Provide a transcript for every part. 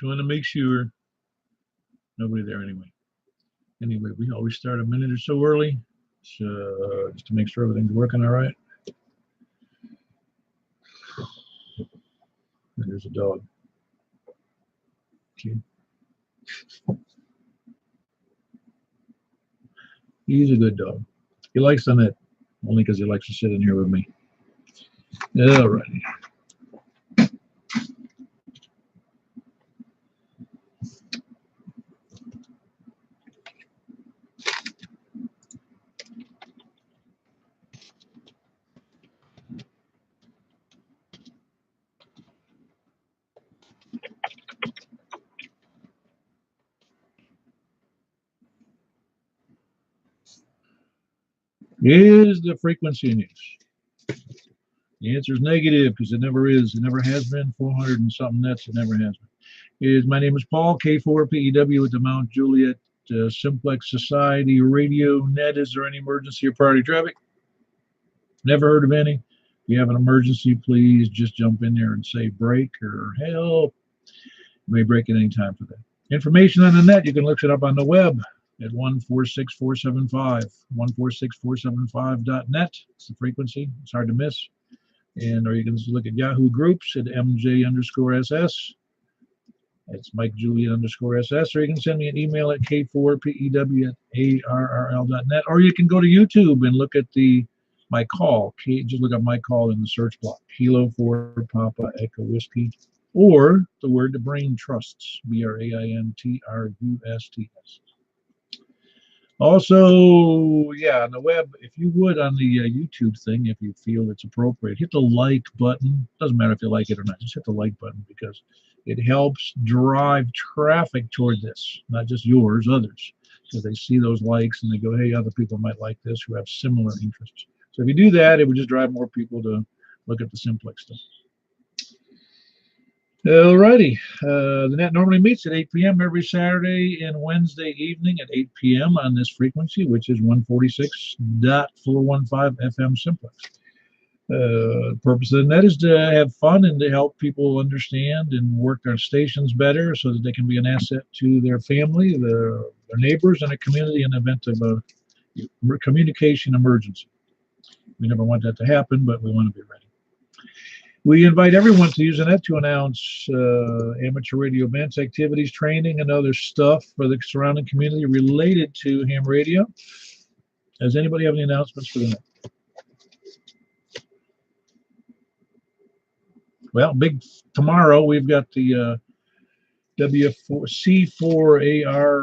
Just want to make sure. Nobody there anyway. Anyway, we always start a minute or so early, so, just to make sure everything's working all right. There's a dog. Okay. He's a good dog. He likes the net, only because he likes to sit in here with me. All righty. Is the frequency news? The answer is negative because it never is. It never has been. 400 and something nets. It never has been. My name is Paul, K4PEW with the Mount Juliet Simplex Society Radio Net. Is there any emergency or priority traffic? Never heard of any. If you have an emergency, please just jump in there and say break or help. You may break at any time for that. Information on the net, you can look it up on the web at 146475, 146475.net. It's the frequency. It's hard to miss. Or you can just look at Yahoo groups at MJ_SS. It's Mike Juliet _SS. Or you can send me an email at K4PEW@ARRL.net. Or you can go to YouTube and look at my call. Just look up my call in the search block. Kilo 4 Papa Echo Whiskey. Or the word the brain trusts. BRAINTRUSTS. Also, yeah, on the web, if you would, on the YouTube thing, if you feel it's appropriate, hit the like button. Doesn't matter if you like it or not. Just hit the like button because it helps drive traffic toward this, not just yours, others. So they see those likes and they go, hey, other people might like this who have similar interests. So if you do that, it would just drive more people to look at the Simplex stuff. Alrighty, the net normally meets at 8 p.m. every Saturday and Wednesday evening at 8 p.m. on this frequency, which is 146.415 FM Simplex. The purpose of the net is to have fun and to help people understand and work their stations better so that they can be an asset to their family, their neighbors, and a community in the event of a communication emergency. We never want that to happen, but we want to be ready. We invite everyone to use the net to announce amateur radio events, activities, training, and other stuff for the surrounding community related to ham radio. Does anybody have any announcements for the net? Well, tomorrow we've got the C4AR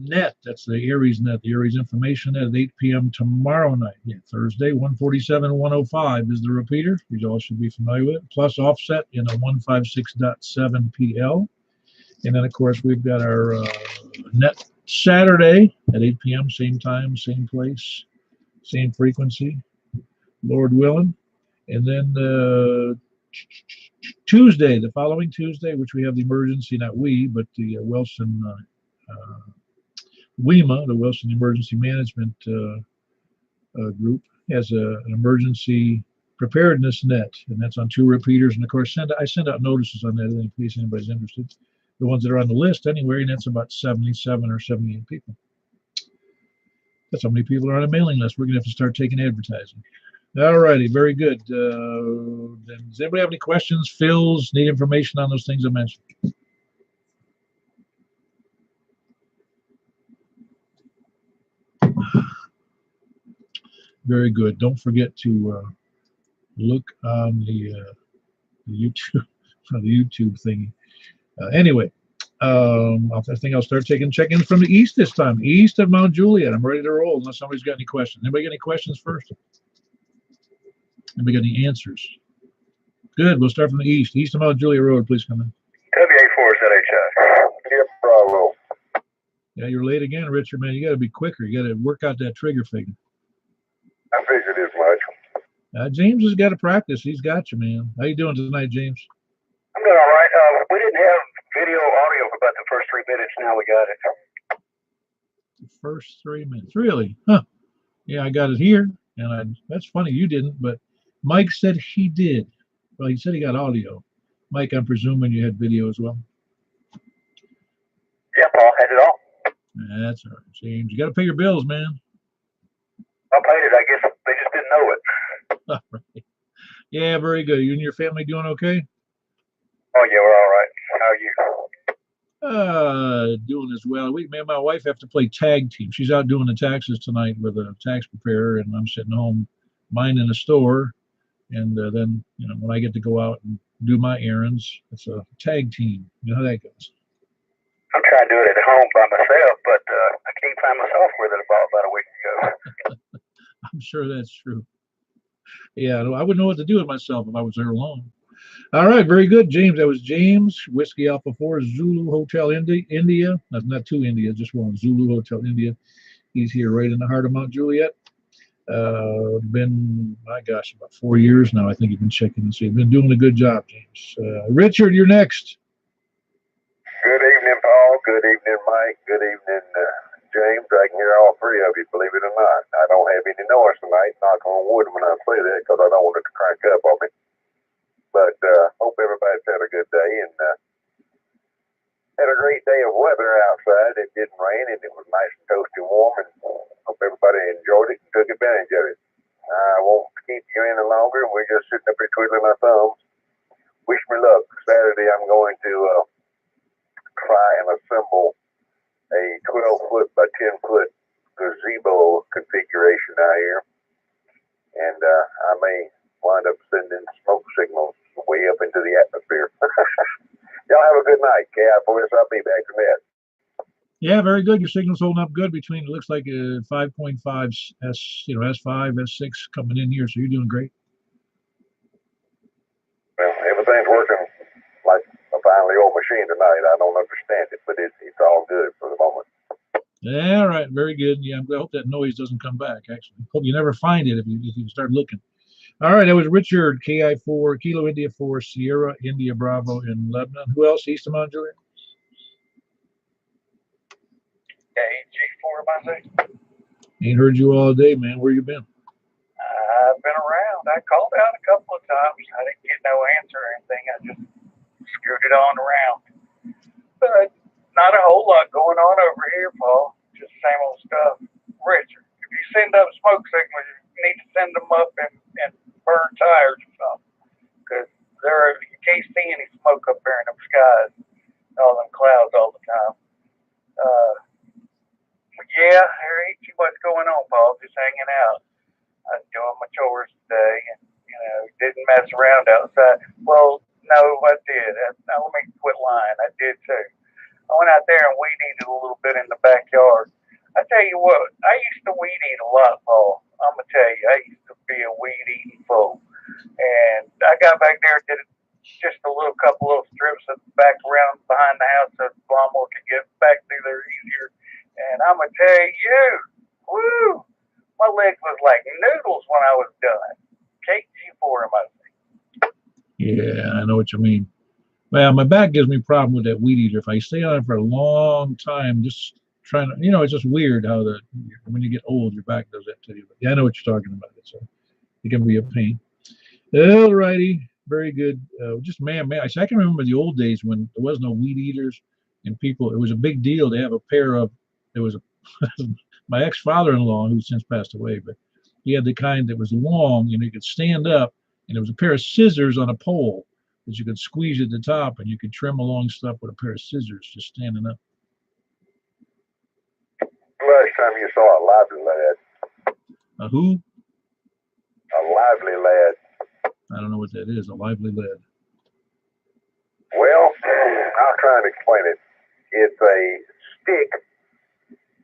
net. That's the Aries net, the Aries information net at 8 p.m. tomorrow night. Yeah, Thursday, 147.105 is the repeater. You all should be familiar with it. Plus offset in a 156.7 PL. And then, of course, we've got our net Saturday at 8 p.m., same time, same place, same frequency, Lord willing. And then Tuesday, the following Tuesday, which we have the emergency, not we, but the Wilson WEMA, the Wilson Emergency Management Group, has an emergency preparedness net, and that's on 2 repeaters. And of course, I send out notices on that in case anybody's interested. The ones that are on the list anyway, and that's about 77 or 78 people. That's how many people are on a mailing list. We're going to have to start taking advertising. All righty, very good. Does anybody have any questions, fills, need information on those things I mentioned? Very good. Don't forget to look on the YouTube, thingy. Anyway, I think I'll start taking check-ins from the east this time. East of Mount Juliet. I'm ready to roll unless somebody's got any questions. Anybody got any questions first? Anybody got any answers? Good. We'll start from the east. East of Mount Juliet Road. Please come in. WA4ZHF. Bravo. Yeah, you're late again, Richard, man. You got to be quicker. You got to work out that trigger figure. I figured as much. James has got to practice. He's got you, man. How you doing tonight, James? I'm doing all right. We didn't have video audio for about the first 3 minutes. Now we got it. The first 3 minutes. Really? Huh. Yeah, I got it here. And that's funny. You didn't, but Mike said he did. Well, he said he got audio. Mike, I'm presuming you had video as well. That's all right, James. You got to pay your bills, man. I paid it. I guess they just didn't know it. All right. Yeah, very good. You and your family doing okay? Oh yeah, we're all right. How are you? Doing as well. Me and my wife have to play tag team. She's out doing the taxes tonight with a tax preparer, and I'm sitting home minding the store. And then, when I get to go out and do my errands, it's a tag team. You know how that goes. I'm trying to do it at home by myself, but I can't find my software that I bought about a week ago. I'm sure that's true. Yeah, I wouldn't know what to do with myself if I was there alone. All right, very good, James. That was James, Whiskey Alpha 4, Zulu Hotel India. That's not two India, just one, Zulu Hotel India. He's here right in the heart of Mount Juliet. Been, my gosh, about 4 years now. I think you've been checking and see. Been doing a good job, James. Richard, you're next. Good evening, Paul. Good evening, Mike. Good evening, James. I can hear all three of you, believe it or not. I don't have any noise tonight, knock on wood when I say that, because I don't want it to crank up on me. But hope everybody's had a good day and had a great day of weather outside. It didn't rain and it was nice and toasty warm, and hope everybody enjoyed it and took advantage of it. I won't keep you any longer. We're just sitting up here twiddling our thumbs. Wish me luck. Saturday I'm going to try and assemble a 12-foot by 10-foot gazebo configuration out here, and I may wind up sending smoke signals way up into the atmosphere. Y'all have a good night. KI4S, I'll be back from that. Yeah, very good. Your signal's holding up good between, it looks like a 5.5 S5, S6 coming in here, so you're doing great. Well, everything's working like a finely old machine tonight. I don't understand it, but it's all good for the moment. Yeah, all right, very good. Yeah, I hope that noise doesn't come back, actually. Hope you never find it if you start looking. All right, that was Richard, KI4, Kilo India 4, Sierra India Bravo in Lebanon. Who else? East of Mount Juliet? AG4, my say. Ain't heard you all day, man. Where you been? I've been around. I called out a couple of times. I didn't get no answer or anything. I just scooted on around. But not a whole lot going on over here, Paul. Just same old stuff. Richard, if you send up smoke signals, you need to send them up and burn tires or something. Because you can't see any smoke up there in them skies. All them clouds all the time. Yeah, there ain't too much going on, Paul. Just hanging out. I was doing my chores today and, didn't mess around outside. Well, no, I did. Now, let me quit lying. I did too. I went out there and weed eated a little bit in the backyard. I tell you what, I used to weed eat a lot, Paul. I'm going to tell you, I used to be a weed eating fool. And I got back there and did just a couple little strips of back around behind the house so the lawnmower could get back through there easier. And I'm going to tell you, woo, my legs was like noodles when I was done. KG4 in my thing. Yeah, I know what you mean. Well, my back gives me a problem with that weed eater. If I stay on it for a long time, just trying to, it's just weird how when you get old, your back does that to you. But yeah, I know what you're talking about. So it can be a pain. All righty. Very good. Just man, I can remember the old days when there was no weed eaters and people, it was a big deal to have a pair of, my ex-father-in-law, who since passed away, but he had the kind that was long, you could stand up, and there was a pair of scissors on a pole that you could squeeze at the top, and you could trim along stuff with a pair of scissors just standing up. Last time you saw a lively lad. A who? A lively lad. I don't know what that is, a lively lad. Well, I'll try and explain it. It's a stick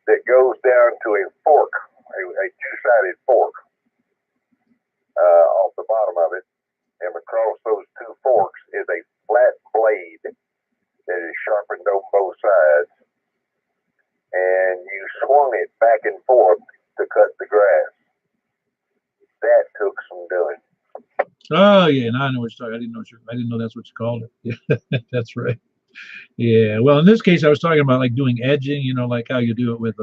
that goes down to a fork, a two-sided fork off the bottom of it, and across those two forks is a flat blade that is sharpened on both sides, and you swung it back and forth to cut the grass. That took some doing. Oh yeah, now I know what you're talking. I didn't know that's what you called it. Yeah, that's right. Yeah, well, in this case, I was talking about like doing edging, like how you do it with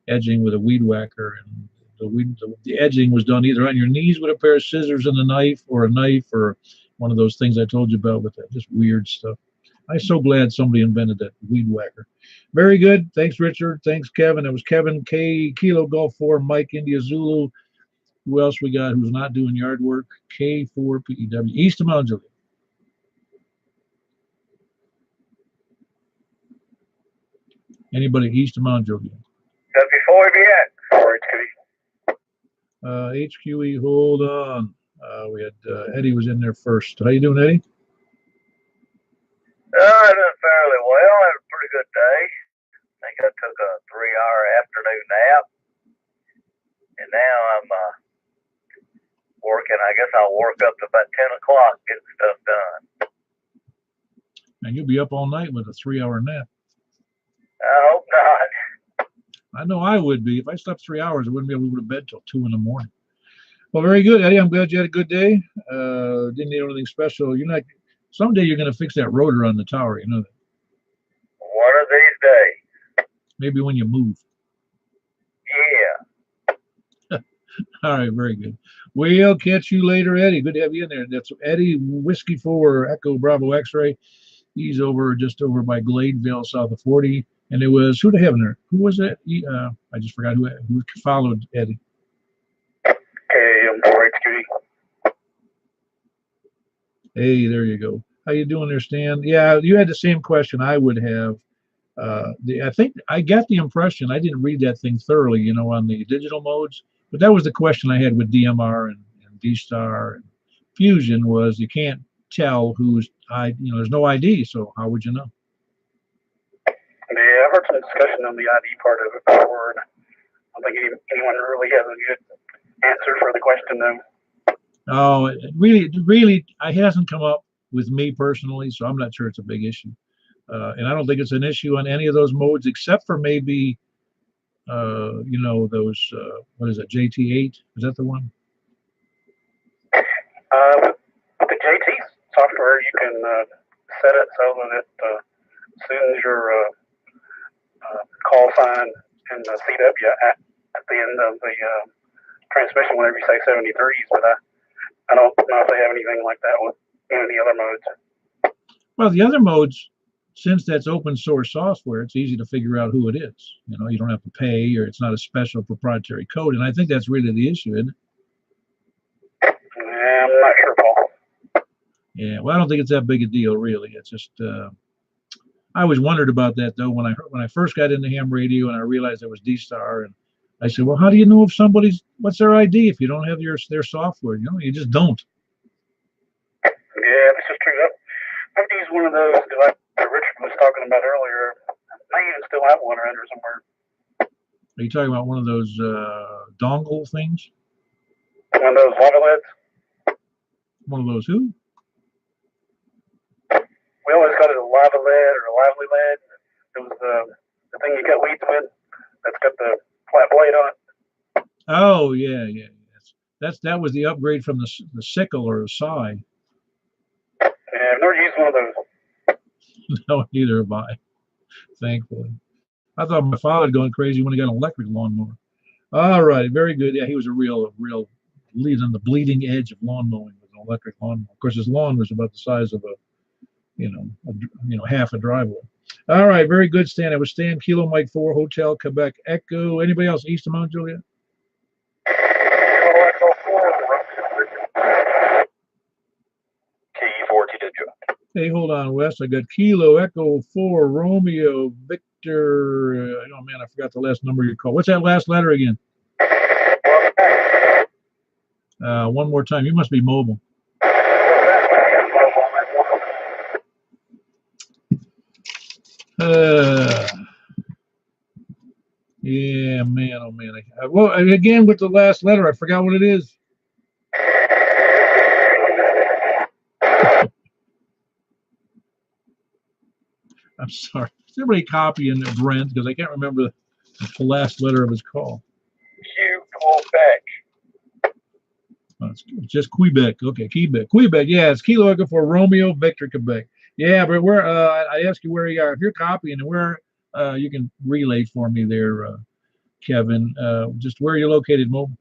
edging with a weed whacker, and the edging was done either on your knees with a pair of scissors and a knife or one of those things I told you about with that just weird stuff. I'm so glad somebody invented that weed whacker. Very good. Thanks, Richard. Thanks, Kevin. It was Kevin K. Kilo Golf 4, Mike India Zulu. Who else we got who's not doing yard work? K4PEW. East of Mount Juliet. Anybody east of Mount Juliet? W4VX. Or HQE, hold on. We had Eddie was in there first. How you doing, Eddie? I did fairly well. I had a pretty good day. I think I took a 3-hour afternoon nap. And now I'm working. I guess I'll work up to about 10 o'clock getting stuff done. And you'll be up all night with a 3-hour nap. I hope not. I know I would be. If I slept 3 hours, I wouldn't be able to go to bed till 2 in the morning. Well, very good, Eddie. I'm glad you had a good day. Didn't need anything special. You're not. Someday you're going to fix that rotor on the tower. You know that. One of these days. Maybe when you move. Yeah. All right, very good. We'll catch you later, Eddie. Good to have you in there. That's Eddie Whiskey 4 Echo Bravo X-Ray. He's just over by Gladeville, south of 40. And it was, who to have in there? Who was it? I just forgot who followed Eddie. KM4HQD. Hey, there you go. How you doing there, Stan? Yeah, you had the same question I would have. I think I got the impression, I didn't read that thing thoroughly, you know, on the digital modes, but that was the question I had with DMR and D-Star and Fusion was you can't tell who's, there's no ID, so how would you know? Yeah, I've heard some discussion on the ID part of it before, and I don't think anyone really has a good answer for the question, though. Oh, it really, it hasn't come up with me personally, so I'm not sure it's a big issue. And I don't think it's an issue on any of those modes, except for maybe, those, what is it, JT8? Is that the one? With the JT software, you can set it so that as soon as your call sign and the CW at the end of the transmission, whenever you say 73s, but I don't know if they have anything like that with any of the other modes. Well, the other modes, since that's open source software, it's easy to figure out who it is. You know, you don't have to pay, or it's not a special proprietary code. And I think that's really the issue, isn't it? Yeah, I'm not sure, Paul. Yeah, well, I don't think it's that big a deal, really. It's just, I always wondered about that, though, when I first got into ham radio and I realized it was D-Star, and I said, well, how do you know if what's their ID if you don't have their software? You know, you just don't. Yeah, this is true. I've used one of those that Richard was talking about earlier. I even still have one around here somewhere. Are you talking about one of those dongle things? One of those lava LEDs? One of those who? We always call it a lava LED or a lively LED. It was the thing you cut weeds with that's got the flat blade on it. Oh, yeah. That was the upgrade from the sickle or the scythe. Yeah, I've never used one of those. No, neither have I, thankfully. I thought my father had gone crazy when he got an electric lawnmower. All right, very good. Yeah, he was a real lead on the bleeding edge of lawn mowing with an electric lawnmower. Of course, his lawn was about the size of half a driveway. All right, very good, Stan. It was Stan, Kilo Mike 4, Hotel Quebec Echo. Anybody else east of Mount Juliet? K4TW. Hey, hold on, Wes. I got Kilo Echo 4 Romeo Victor. Oh man, I forgot the last number you called. What's that last letter again? One more time. You must be mobile. Yeah, man, oh man. Well, again with the last letter, I forgot what it is. I'm sorry. Is everybody copying Brent because I can't remember the last letter of his call. Quebec. It's just Quebec. Okay, Quebec. Yeah, it's Kilo Echo for Romeo Victor Quebec. Yeah, but where I ask you where you are. If you're copying, where you can relay for me there, Kevin. Just where you're located, mobile.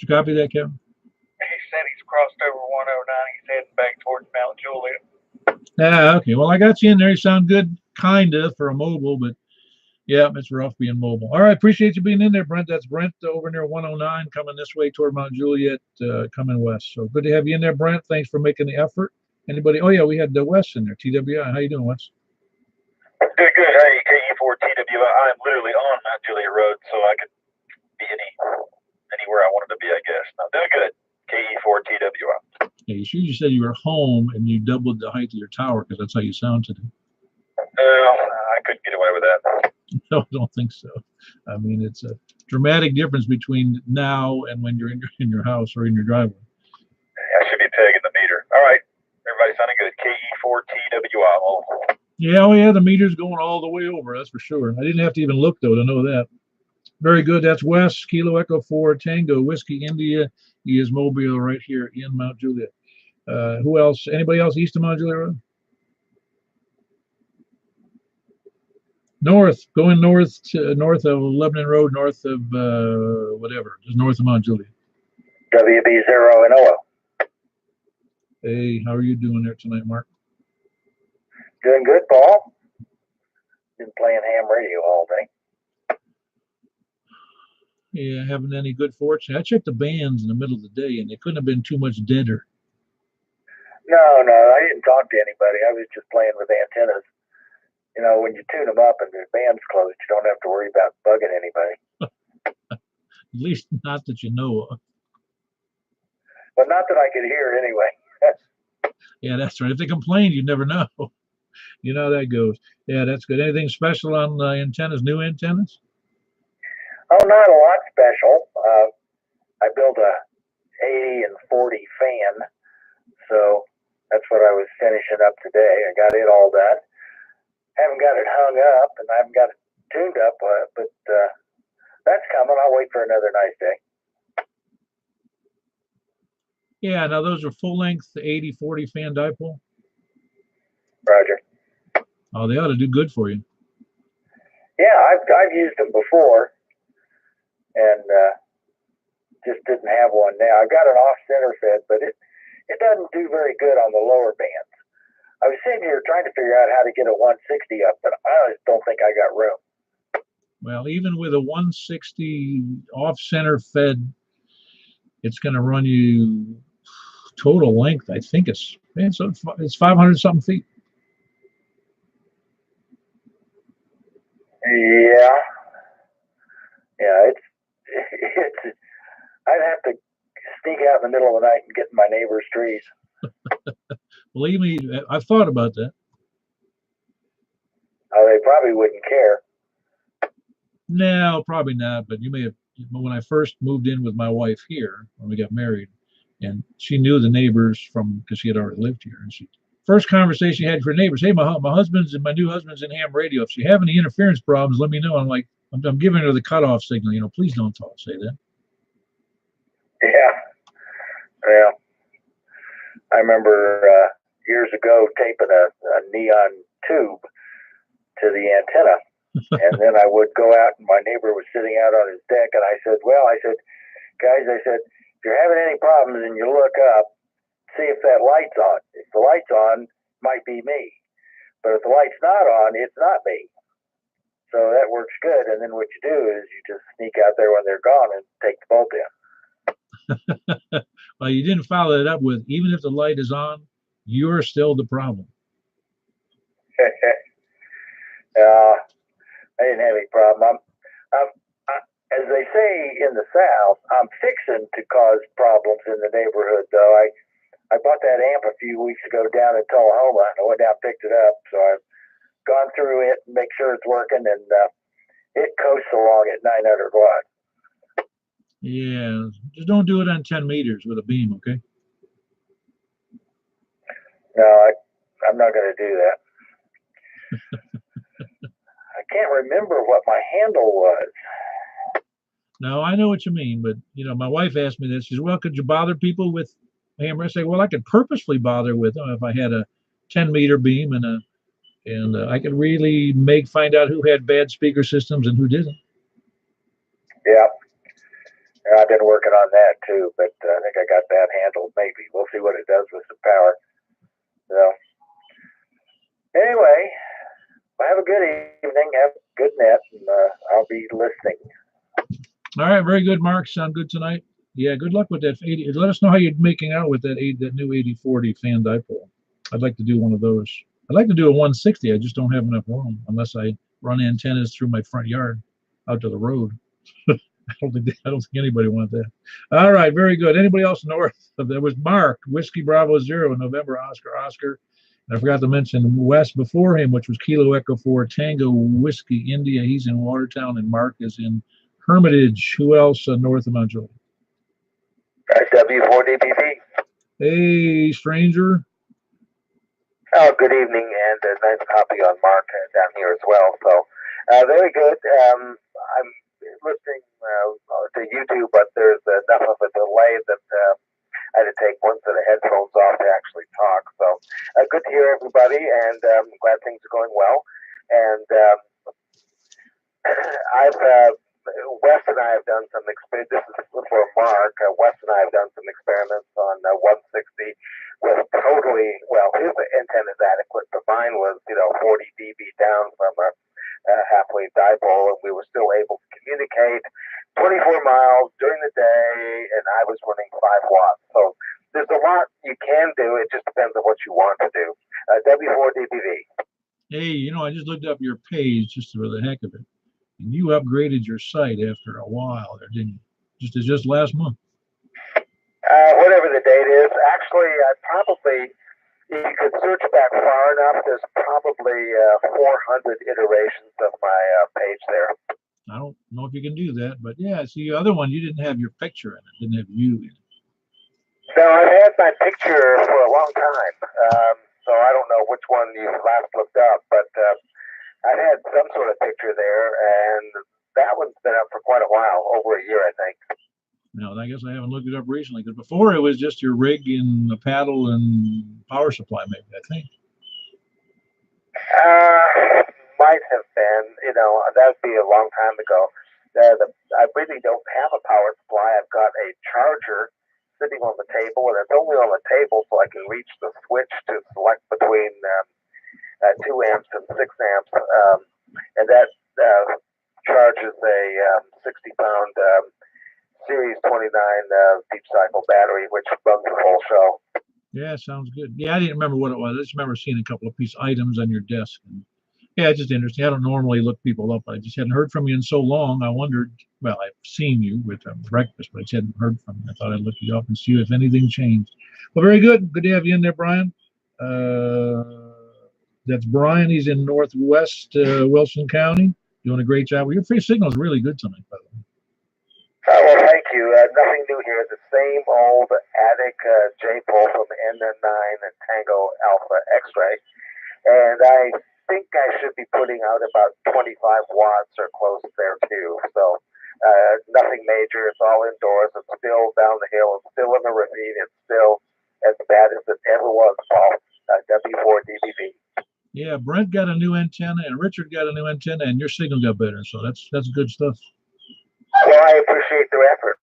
you copy that, Kevin? He said he's crossed over 109. He's heading back towards Mount Juliet. Ah, okay. Well, I got you in there. You sound good, kinda, for a mobile, but yeah, it's rough being mobile. All right, appreciate you being in there, Brent. That's Brent over near 109, coming this way toward Mount Juliet, coming west. So good to have you in there, Brent. Thanks for making the effort. Anybody? Oh yeah, we had Wes in there. TWI. How you doing, Wes? Good, good. Hey, KE4TWI. I'm literally on Mount Juliet Road, so I could be anywhere I wanted to be, I guess. I'm doing good. KE4TWI. Yeah, you said you were home and you doubled the height of your tower because that's how you sound today. I couldn't get away with that. No, I don't think so. I mean, it's a dramatic difference between now and when you're in your house or in your driveway. I should be pegging the meter. All right. Everybody sounding good. KE4TWI. Well, yeah, oh yeah, the meter's going all the way over, that's for sure. I didn't have to even look, though, to know that. Very good. That's Wes, Kilo Echo 4, Tango, Whiskey, India. He is mobile right here in Mount Juliet. Who else? Anybody else east of Mount Juliet Road? North, going north of Lebanon Road, north of whatever, just north of Mount Juliet. WB0 and OO. Hey, how are you doing there tonight, Mark? Doing good, Paul. Been playing ham radio all day. Yeah, having any good fortune? I checked the bands in the middle of the day, and they couldn't have been too much deader. No, I didn't talk to anybody. I was just playing with antennas. You know, when you tune them up and the band's closed, you don't have to worry about bugging anybody. At least not that you know of. But not that I could hear anyway. Yeah, that's right. If they complain, you'd never know. You know how that goes. Yeah, that's good. Anything special on antennas, new antennas? Oh, not a lot special. I built a 80 and 40 fan, so that's what I was finishing up today. I got it all done. Haven't got it hung up, and I haven't got it tuned up, but that's coming. I'll wait for another nice day. Yeah, now those are full-length 80-40 fan dipole? Roger. Oh, they ought to do good for you. Yeah, I've used them before, and just didn't have one now. I've got an off-center fed, but it doesn't do very good on the lower bands. I was sitting here trying to figure out how to get a 160 up, but I just don't think I got room. Well, even with a 160 off-center fed, it's going to run you total length. I think it's 500 something feet. Yeah, it's I'd have to sneak out in the middle of the night and get in my neighbor's trees. Believe me, I've thought about that. Oh, they probably wouldn't care. No, probably not. But you may have. When I first moved in with my wife here, when we got married, and she knew the neighbors because she had already lived here, and first conversation she had for neighbors, hey, my new husband's in ham radio. If you have any interference problems, let me know. I'm like, I'm giving her the cutoff signal. You know, please don't say that. Yeah. Well, I remember years ago taping a neon tube to the antenna, and then I would go out, and my neighbor was sitting out on his deck, and I said, guys, if you're having any problems and you look up, see if that light's on. If the light's on, it might be me. But if the light's not on, it's not me. So that works good. And then what you do is you just sneak out there when they're gone and take the bulb in. Well, you didn't follow it up with, even if the light is on, you're still the problem. I didn't have any problem. As they say in the South, I'm fixing to cause problems in the neighborhood, though. I bought that amp a few weeks ago down in Tullahoma, and I went down and picked it up. So I've gone through it and make sure it's working, and it coasts along at 900 watts. Yeah, just don't do it on 10 meters with a beam, okay? No, I'm not going to do that. I can't remember what my handle was. No, I know what you mean, but my wife asked me this. She says, "Well, could you bother people with hammer?" I say, "Well, I could purposely bother with them if I had a 10-meter beam and I could really find out who had bad speaker systems and who didn't." Yeah. I've been working on that too, but I think I got that handled. Maybe we'll see what it does with the power. So anyway, well, have a good evening. Have a good net, and I'll be listening. All right, very good, Mark. Sound good tonight? Yeah, good luck with that 80. Let us know how you're making out with that new 8040 fan dipole. I'd like to do one of those. I'd like to do a 160. I just don't have enough room unless I run antennas through my front yard out to the road. I don't think anybody wants that. All right, very good. Anybody else north of that? Was Mark, Whiskey Bravo 0, November Oscar. And I forgot to mention west before him, which was Kilo Echo 4 Tango Whiskey India. He's in Watertown, and Mark is in Hermitage. Who else north of Mount Juliet? W4DPV. Hey, stranger. Oh, good evening, and a nice copy on Mark down here as well. So, very good. I'm listening to YouTube, but there's enough of a delay that I had to take one set of headphones off to actually talk. So, good to hear everybody, and glad things are going well. And Wes and I have done some experiments. This is for Mark. Wes and I have done some experiments on 160 with totally, well, his antenna is adequate, but mine was, 40 dB down from a halfway dipole, and we were still able to communicate 24 miles during the day, and I was running 5 watts. So there's a lot you can do. It just depends on what you want to do. W4DPV. Hey, I just looked up your page just for the heck of it. And you upgraded your site after a while there, didn't you? Just last month. Whatever the date is. Actually, if you could search back far enough, there's probably 400 iterations of my page there. I don't know if you can do that, but yeah, see, the other one, you didn't have your picture in it, didn't have you in it. No, I've had my picture for a long time, so I don't know which one you last looked up, but I've had some sort of picture there, and that one's been up for quite a while, over a year, I think. No, I guess I haven't looked it up recently, because before it was just your rig and the paddle and power supply, maybe, I think. Might have been, that would be a long time ago. I really don't have a power supply. I've got a charger sitting on the table, and it's only on the table so I can reach the switch to select between 2 amps and 6 amps, and that charges a 60-pound Series 29 deep cycle battery, which runs the whole show. Yeah, sounds good. Yeah, I didn't remember what it was. I just remember seeing a couple of items on your desk. And yeah, it's just interesting. I don't normally look people up. I just hadn't heard from you in so long. I wondered, well, I've seen you with breakfast, but I just hadn't heard from you. I thought I'd look you up and see if anything changed. Well, very good. Good to have you in there, Brian. That's Brian. He's in Northwest Wilson County, doing a great job. Your free signal is really good tonight, by the way. Well, thank you. Nothing new here. The same old attic J-pole from N9 and Tango Alpha X-ray. And I think I should be putting out about 25 watts or close there, too. So nothing major. It's all indoors. It's still down the hill. It's still in the ravine. It's still as bad as it ever was, Paul. W4DPV. Yeah, Brent got a new antenna, and Richard got a new antenna, and your signal got better. So that's good stuff. Well, I appreciate their effort.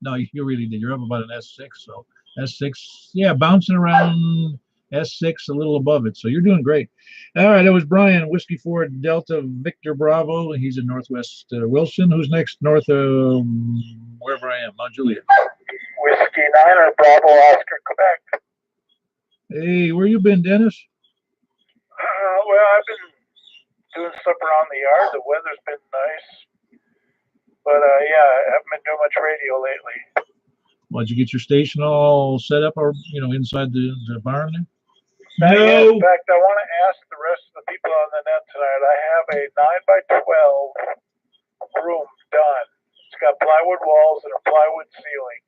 No, you really did. You're up about an S6. So S6, yeah, bouncing around S6, a little above it. So you're doing great. All right, that was Brian, Whiskey Ford Delta Victor Bravo. He's in Northwest Wilson. Who's next? North of wherever I am, Mount Juliet. Whiskey 9 Bravo Oscar, Quebec. Hey, where you been, Dennis? Well, I've been doing stuff around the yard. The weather's been nice. But, yeah, I haven't been doing much radio lately. Well, did you get your station all set up or, inside the barn there? Not No. yet. In fact, I want to ask the rest of the people on the net tonight. I have a 9x12 room done. It's got plywood walls and a plywood ceiling.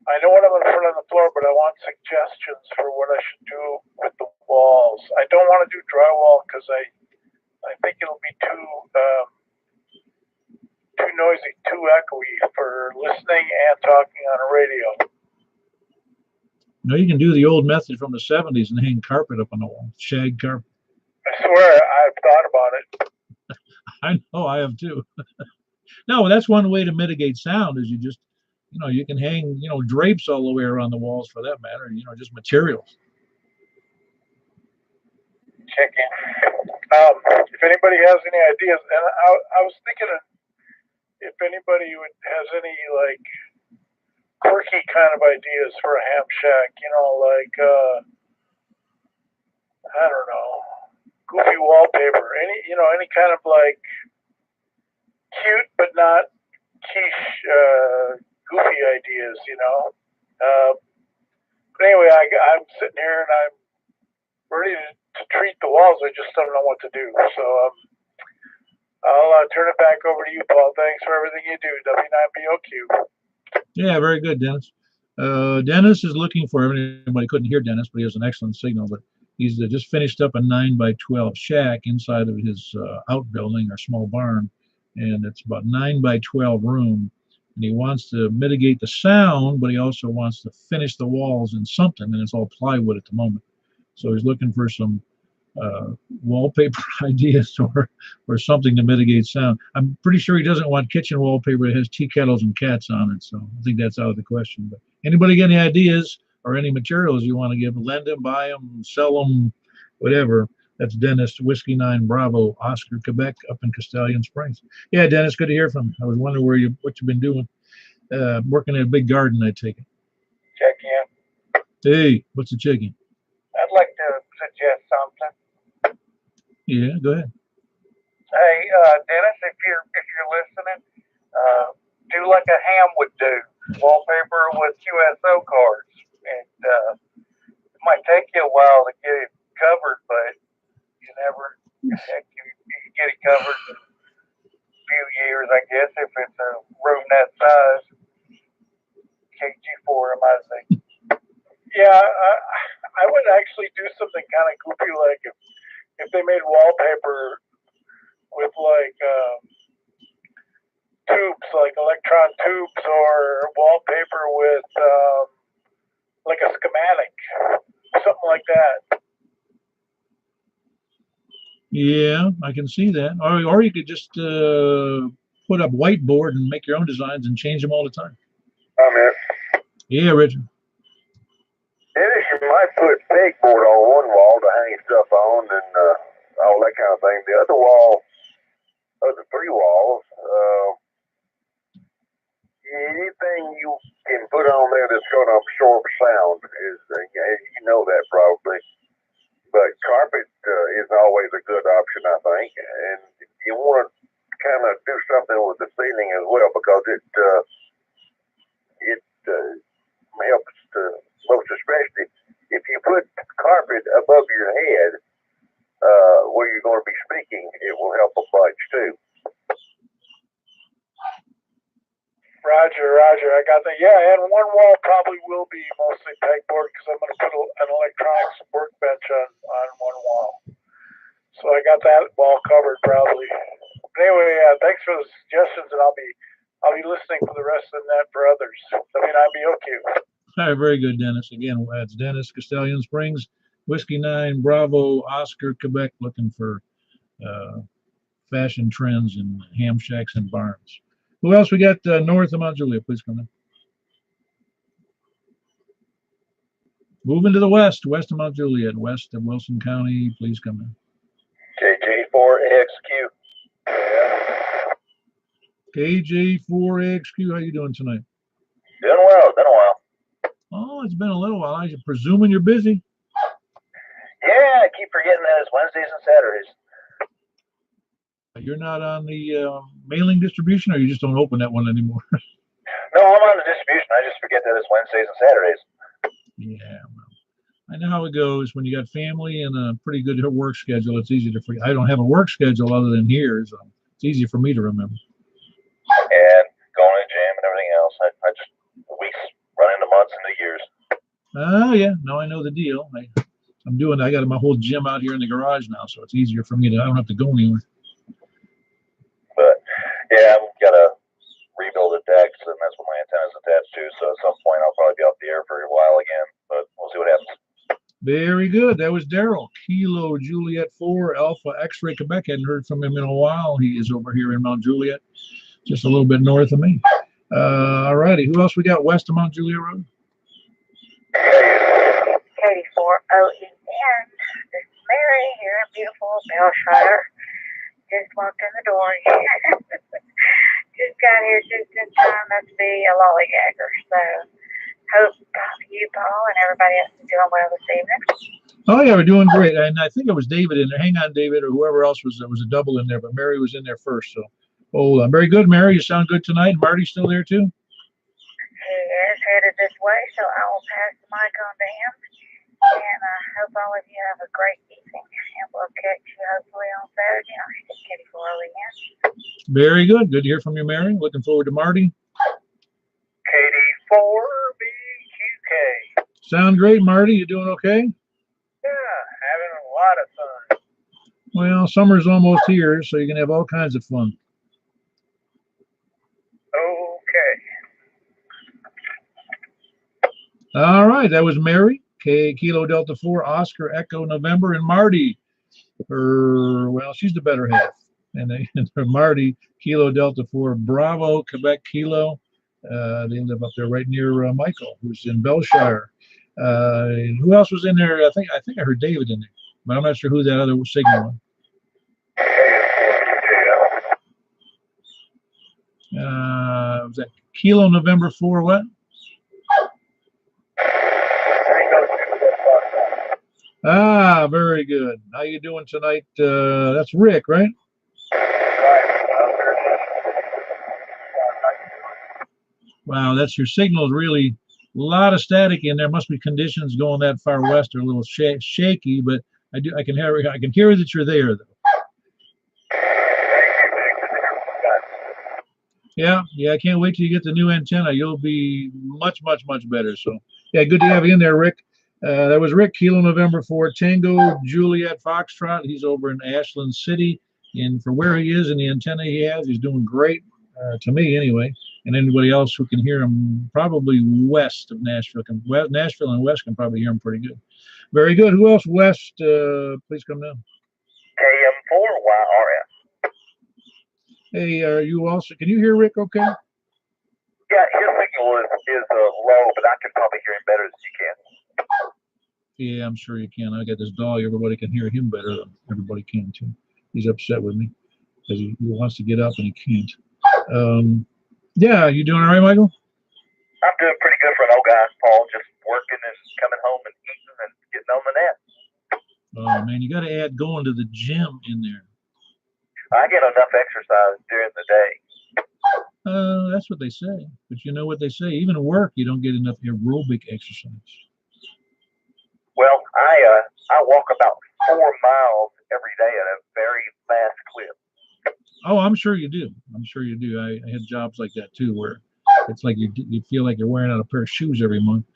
I know what I'm in front of the floor, but I want suggestions for what I should do with the walls. I don't want to do drywall because I think it'll be too noisy, too echoey for listening and talking on a radio. No, you can do the old method from the 70s and hang carpet up on the wall, shag carpet. I swear, I've thought about it. I know, I have too. No, that's one way to mitigate sound is you just, you can hang, drapes all the way around the walls for that matter, just materials. Checking. If anybody has any ideas, and I was thinking of if anybody has any like quirky kind of ideas for a ham shack, like I don't know, goofy wallpaper, any kind of like cute but not quiche, goofy ideas, But anyway, I'm sitting here and I'm ready to treat the walls. I just don't know what to do. So I'll turn it back over to you, Paul. Thanks for everything you do. W9BOQ. Yeah, very good, Dennis. Dennis is looking for, everybody couldn't hear Dennis, but he has an excellent signal. But he's just finished up a 9x12 shack inside of his outbuilding or small barn. And it's about 9x12 room. And he wants to mitigate the sound, but he also wants to finish the walls in something. And it's all plywood at the moment. So he's looking for some wallpaper ideas or something to mitigate sound. I'm pretty sure he doesn't want kitchen wallpaper that has tea kettles and cats on it. So I think that's out of the question. But anybody got any ideas or any materials you want to give? Lend them, buy them, sell them, whatever. That's Dennis, Whiskey 9 Bravo, Oscar, Quebec, up in Castellian Springs. Yeah, Dennis, good to hear from you. I was wondering what you've been doing. Working in a big garden, I take it. Check in. Hey, what's the chicken? I'd like to suggest something. Yeah, go ahead. Hey, Dennis, if you're listening, do like a ham would do. Wallpaper with QSO cards, and it might take you a while to get it covered, but you get it covered in a few years, I guess, if it's a room that size. KG4, I might think. Yeah, I would actually do something kind of goofy, like if they made wallpaper with like tubes, like electron tubes, or wallpaper with like a schematic, something like that. Yeah, I can see that. Or you could just put up whiteboard and make your own designs and change them all the time. I'm in. Yeah, Richard. Dennis, you might put pegboard on one wall to hang stuff on and all that kind of thing. The other wall, other three walls, anything you can put on there that's going to absorb sound is, you know that probably. But carpet is always a good option, I think. And you want to kind of do something with the ceiling as well, because it helps to, most especially if you put carpet above your head where you're going to be speaking, it will help a bunch too. Roger, I got that. Yeah, and one wall probably will be mostly pegboard because I'm going to put an electronics workbench on one wall. So I got that wall covered probably. But anyway, thanks for the suggestions, and I'll be listening for the rest of the net for others. W9BOQ. All right, very good, Dennis. Again, that's Dennis, Castellian Springs, Whiskey 9 Bravo, Oscar, Quebec, looking for fashion trends in ham shacks and barns. Who else we got north of Mount Juliet? Please come in. Moving to the west of Mount Juliet, west of Wilson County. Please come in. KJ4AXQ. KJ4AXQ, how you doing tonight? Doing well. It's been a while. Oh, it's been a little while. I'm presuming you're busy. Yeah, I keep forgetting that it's Wednesdays and Saturdays. You're not on the mailing distribution, or you just don't open that one anymore? No, I'm on the distribution. I just forget that it's Wednesdays and Saturdays. Yeah, well, I know how it goes when you got family and a pretty good work schedule. It's easy to forget. I don't have a work schedule other than here, so it's easy for me to remember. And going to the gym and everything else. I just, weeks run into months into years. Oh, yeah. No, I know the deal. I got my whole gym out here in the garage now, so it's easier for me I don't have to go anywhere. But yeah, I've got to rebuild the decks, and that's what my antenna's attached to. So at some point, I'll probably be off the air for a while again, but we'll see what happens. Very good. That was Daryl. Kilo Juliet 4 Alpha X-Ray Quebec. Hadn't heard from him in a while. He is over here in Mount Juliet. just a little bit north of me. All righty. Who else we got west of Mount Juliet Road? Katie 4OEN. This is Mary here in beautiful Bellshire. Just walked in the door. Just got here just in time not to be a lollygagger. So hope you, Paul, and everybody else is doing well this evening. Oh yeah, we're doing great. And I think it was David in there. Hang on, David, or whoever else was. There was a double in there, but Mary was in there first. So, very good, Mary. You sound good tonight. Marty's still there too. He is headed this way, so I will pass the mic on to him. And I hope all of you have a great evening. And we'll catch you hopefully on Saturday on Katie 4OEN. Very good. Good to hear from you, Mary. Looking forward to Marty. Katie 4BQK. Sound great, Marty. You doing okay? Yeah, having a lot of fun. Well, summer's almost here, so you can have all kinds of fun. Okay. All right, that was Mary, Kilo Delta 4, Oscar Echo November, and Marty. She's the better half. And Marty, Kilo Delta 4, Bravo, Quebec Kilo. They live up there right near Michael, who's in Bellshire. Who else was in there? I think I heard David in there, but I'm not sure who that other signal was. Was that Kilo November 4 what? Ah, very good. How you doing tonight? That's Rick, right? Wow, that's your signal's really a lot of static in there. Must be conditions going that far west are a little shaky, but I can hear that you're there though. Yeah, I can't wait till you get the new antenna. You'll be much better. So yeah, good to have you in there, Rick. That was Rick, Kilo November 4, Tango, Juliet, Foxtrot. He's over in Ashland City. And for where he is and the antenna he has, he's doing great, to me anyway. And anybody else who can hear him, probably west of Nashville. Nashville and west can probably hear him pretty good. Very good. Who else west? Please come down. KM4YRF. Hey, are you also, can you hear Rick okay? Yeah, his signal is low, but I can probably hear him better than you can. Yeah, I'm sure you can. I got this dog. Everybody can hear him better than everybody can too. He's upset with me because he wants to get up and he can't. Yeah, you doing all right, Michael? I'm doing pretty good for an old guy, Paul. Just working and coming home and eating and getting on the net. Oh man, you got to add going to the gym in there. I get enough exercise during the day. That's what they say. But you know what they say? Even at work, you don't get enough aerobic exercise. Well, I walk about 4 miles every day at a very fast clip. Oh, I'm sure you do. I'm sure you do. I had jobs like that too, where it's like you feel like you're wearing out a pair of shoes every month.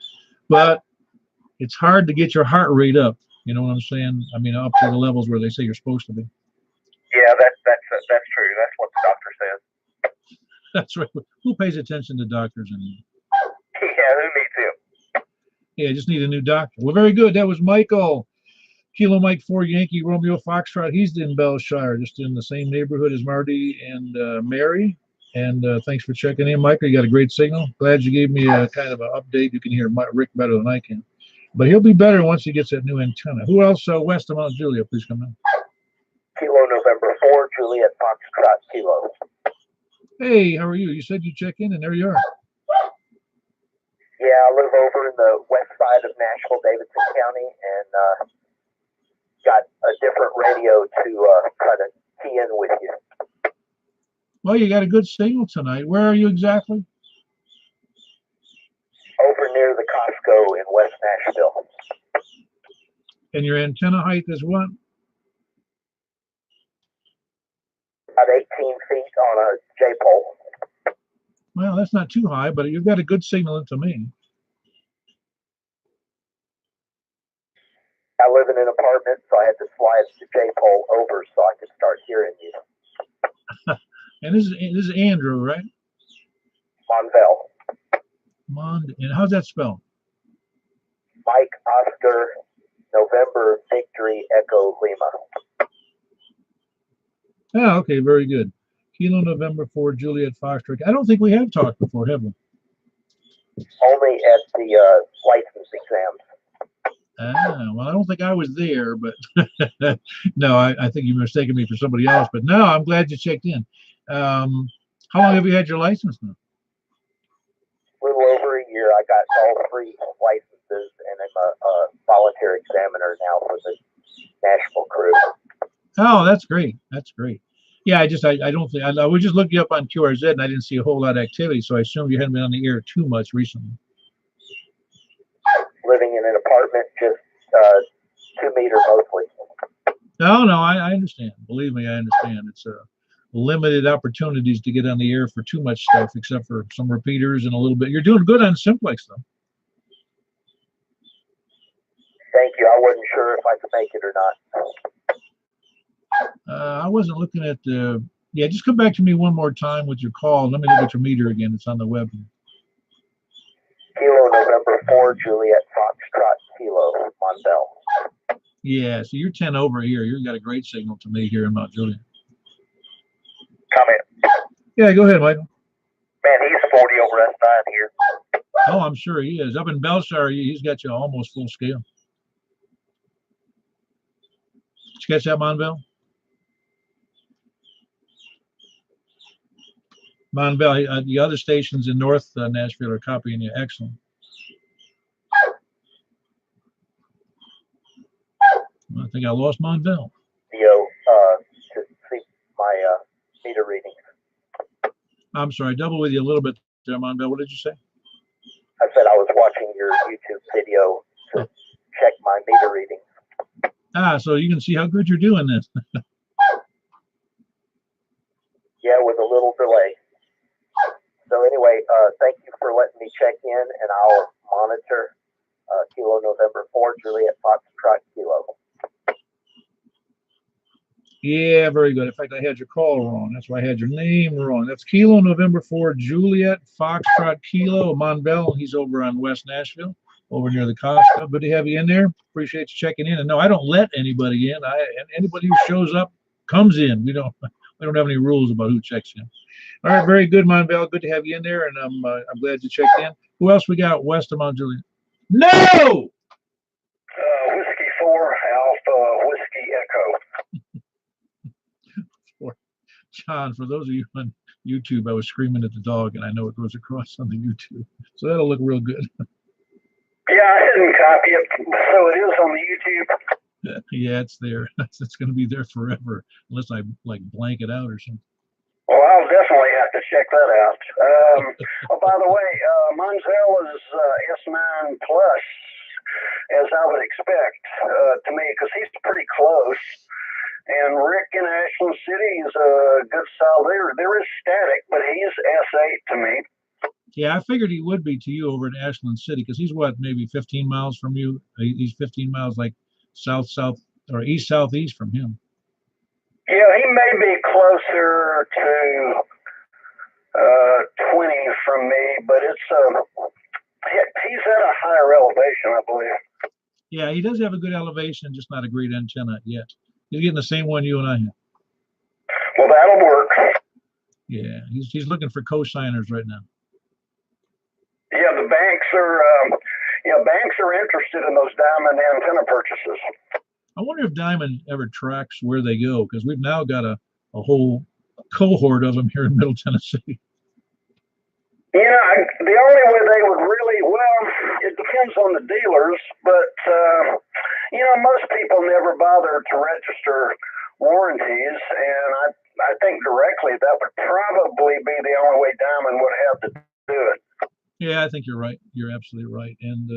But it's hard to get your heart rate up. You know what I'm saying? I mean, up to the levels where they say you're supposed to be. Yeah, that's true. That's what the doctor says. That's right. Who pays attention to doctors anymore? Yeah, who needs him? Yeah, I just need a new doctor. Well, very good. That was Michael. Kilo Mike 4 Yankee Romeo Foxtrot. He's in Bellshire, just in the same neighborhood as Marty and Mary. And thanks for checking in, Michael. You got a great signal. Glad you gave me a kind of an update. You can hear Rick better than I can. But he'll be better once he gets that new antenna. Who else west of Mount Juliet? Please come in. Kilo November 4, Juliet Foxtrot Kilo. Hey, how are you? You said you check in, and there you are. Yeah, I live over in the west side of Nashville, Davidson County, and got a different radio to try to key in with you. Well, you got a good signal tonight. Where are you exactly? Over near the Costco in West Nashville. And your antenna height is what? About 18 feet on a J-pole. Well, that's not too high, but you've got a good signal into me. I live in an apartment, so I had to slide the J-pole over so I could start hearing you. And this is Andrew, right? Monvel. And how's that spelled? Mike, Oscar, November, Victory, Echo, Lima. Oh, okay, very good. Kilo November 4 Juliet Foxtrot. I don't think we have talked before, have we? Only at the license exams. Well, I don't think I was there, but no, I think you mistaken me for somebody else. But no, I'm glad you checked in. How long have you had your license now? A little over a year. I got all 3 licenses, and I'm a volunteer examiner now for the national crew. Oh, that's great. That's great. Yeah, I don't think I was just looking up on QRZ and I didn't see a whole lot of activity, so I assumed you hadn't been on the air too much recently. Living in an apartment, just 2 meter mostly. No, I understand. Believe me, I understand. It's limited opportunities to get on the air for too much stuff, except for some repeaters and a little bit. You're doing good on Simplex, though. Thank you. I wasn't sure if I could make it or not. I wasn't looking at the. Yeah, just come back to me one more time with your call. Let me look at your meter again. It's on the web. Kilo November 4 Juliet Foxtrot Kilo Mondell. Yeah, so you're 10 over here. You've got a great signal to me here in Mount Juliet. Comment. Yeah, go ahead, Michael. Man, he's 40 over S9 here. Oh, I'm sure he is. Up in Bellshire, he's got you almost full scale. Did you catch that, Monbell? Monbell, the other stations in North Nashville are copying you. Excellent. I think I lost Monbell. To see my meter readings. I'm sorry, double with you a little bit there, Monbell. What did you say? I said I was watching your YouTube video to check my meter readings. So you can see how good you're doing this. Yeah, with a little delay. So anyway, thank you for letting me check in, and I'll monitor Kilo November 4 Juliet Foxtrot Kilo. Yeah, very good. In fact, I had your call wrong. That's why I had your name wrong. That's Kilo November 4 Juliet Foxtrot Kilo. Monbell, he's over on West Nashville, over near the Costco. Good to have you in there. Appreciate you checking in. And no, I don't let anybody in. Anybody who shows up comes in. We don't have any rules about who checks in. All right, very good, Monbell. Good to have you in there, and I'm glad you checked in. Who else we got west of Mount Juliet? No! Whiskey 4 Alpha Whiskey Echo. John, for those of you on YouTube, I was screaming at the dog, and I know it goes across on the YouTube, so that'll look real good. Yeah, I didn't copy it, so it is on the YouTube. Yeah, it's there. It's going to be there forever, unless I like blank it out or something. Well, I'll definitely have to check that out. Oh, by the way, Monzel is S9 Plus, as I would expect to me, because he's pretty close. And Rick in Ashland City is a good solid. There is static, but he's S8 to me. Yeah, I figured he would be to you over in Ashland City, because he's what, maybe 15 miles from you? He's 15 miles like south or east-southeast from him. Yeah, he may be closer to 20 from me, but he's at a higher elevation, I believe. Yeah, he does have a good elevation, just not a great antenna yet. He's getting the same one you and I have. Well, that'll work. Yeah, he's looking for cosigners right now. Yeah, the banks are interested in those diamond antenna purchases. I wonder if Diamond ever tracks where they go, because we've now got a whole cohort of them here in Middle Tennessee. Yeah, the only way they would really, well, it depends on the dealers, but, most people never bother to register warranties, and I think directly that would probably be the only way Diamond would have to do it. Yeah, I think you're right. You're absolutely right. And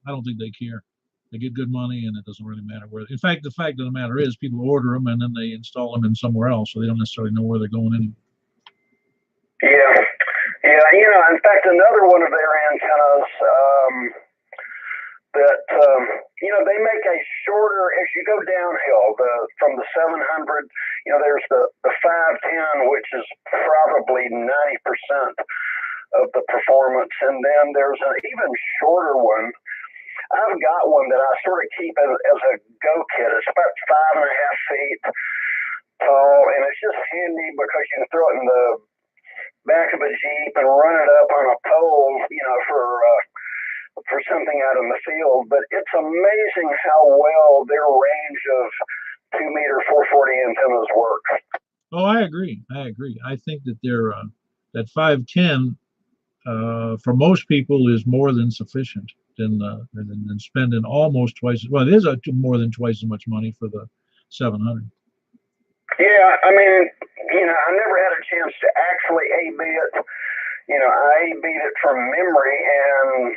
I don't think they care. They get good money, and it doesn't really matter where. In fact, the fact of the matter is people order them, and then they install them in somewhere else, so they don't necessarily know where they're going anyway. Yeah. In fact, another one of their antennas that, they make a shorter, as you go downhill, from the 700, there's the 510, which is probably 90% of the performance, and then there's an even shorter one. I've got one that I sort of keep as a go kit. It's about 5.5 feet, tall, and it's just handy because you can throw it in the back of a Jeep and run it up on a pole, for something out in the field. But it's amazing how well their range of 2-meter 440 antennas work. Oh, I agree. I think that they're that 510 for most people is more than sufficient than spending almost twice. Well, it is more than twice as much money for the 700. Yeah, I mean, I never had a chance to actually A/B it. I A/B'd it from memory, and